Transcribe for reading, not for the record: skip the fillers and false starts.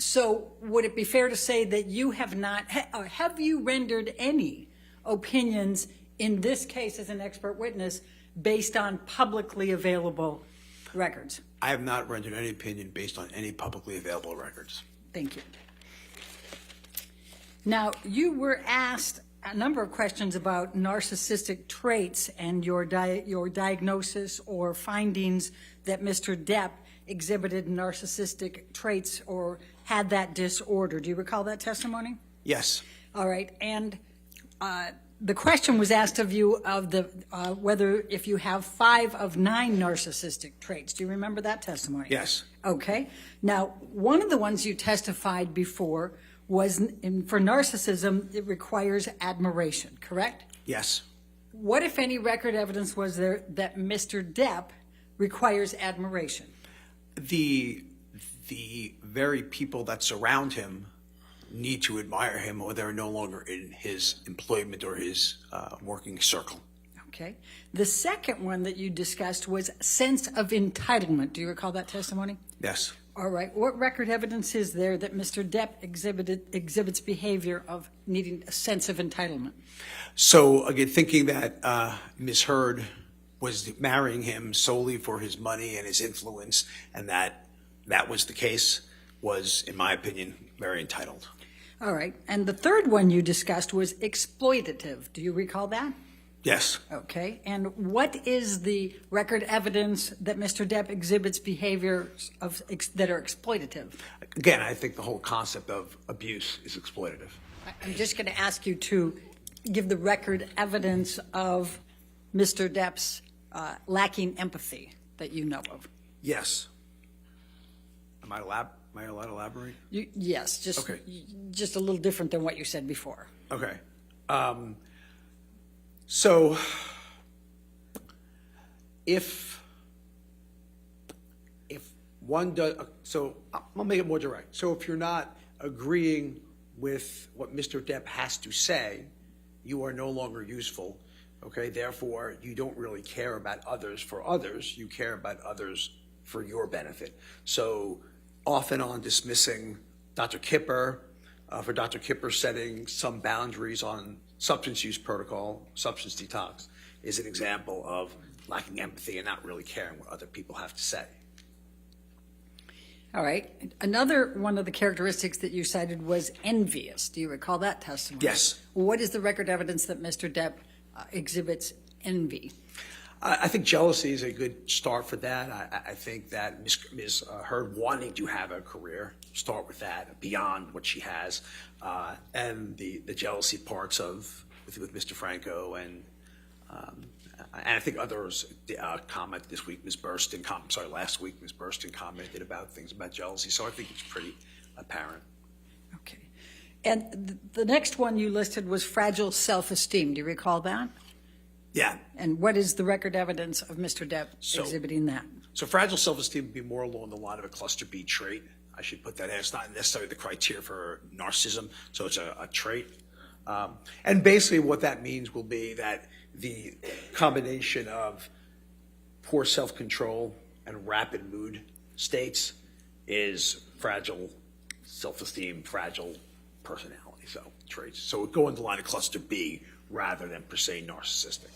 So would it be fair to say that you have not, have you rendered any opinions in this case as an expert witness based on publicly available records? I have not rendered any opinion based on any publicly available records. Thank you. Now, you were asked a number of questions about narcissistic traits and your diagnosis or findings that Mr. Depp exhibited narcissistic traits or had that disorder. Do you recall that testimony? Yes. All right. And the question was asked of you of the whether if you have 5 of 9 narcissistic traits. Do you remember that testimony? Yes. Okay. Now, one of the ones you testified before was for narcissism, it requires admiration, correct? Yes. What, if any, record evidence was there that Mr. Depp requires admiration? The very people that surround him need to admire him, or they're no longer in his employment or his working circle. Okay. The second one that you discussed was sense of entitlement. Do you recall that testimony? Yes. All right. What record evidence is there that Mr. Depp exhibits behavior of needing a sense of entitlement? So again, thinking that Ms. Heard was marrying him solely for his money and his influence, and that was the case, was, in my opinion, very entitled. All right. And the third one you discussed was exploitative. Do you recall that? Yes. Okay. And what is the record evidence that Mr. Depp exhibits behaviors that are exploitative? Again, I think the whole concept of abuse is exploitative. I'm just going to ask you to give the record evidence of Mr. Depp's lacking empathy that you know of. Yes. Am I allowed to elaborate? Yes, just a little different than what you said before. Okay. So if one does, so I'll make it more direct. So if you're not agreeing with what Mr. Depp has to say, you are no longer useful. Okay. Therefore, you don't really care about others for others. You care about others for your benefit. So off and on dismissing Dr. Kipper, for Dr. Kipper setting some boundaries on substance use protocol, substance detox, is an example of lacking empathy and not really caring what other people have to say. All right. Another one of the characteristics that you cited was envious. Do you recall that testimony? Yes. What is the record evidence that Mr. Depp exhibits envy? I think jealousy is a good start for that. I think that Ms. Heard wanting to have a career, start with that, beyond what she has, and the jealousy parts of with Mr. Franco, and I think others comment this week. Last week Ms. Burstyn commented about things about jealousy, so I think it's pretty apparent. Okay. And the next one you listed was fragile self-esteem. Do you recall that? Yeah. And what is the record evidence of Mr. Depp exhibiting that? So fragile self-esteem would be more along the line of a cluster B trait. I should put that in. It's not necessarily the criteria for narcissism, so it's a trait. And basically what that means will be that the combination of poor self-control and rapid mood states is fragile self-esteem, fragile personality, so traits. So it would go in the line of cluster B rather than per se narcissistic.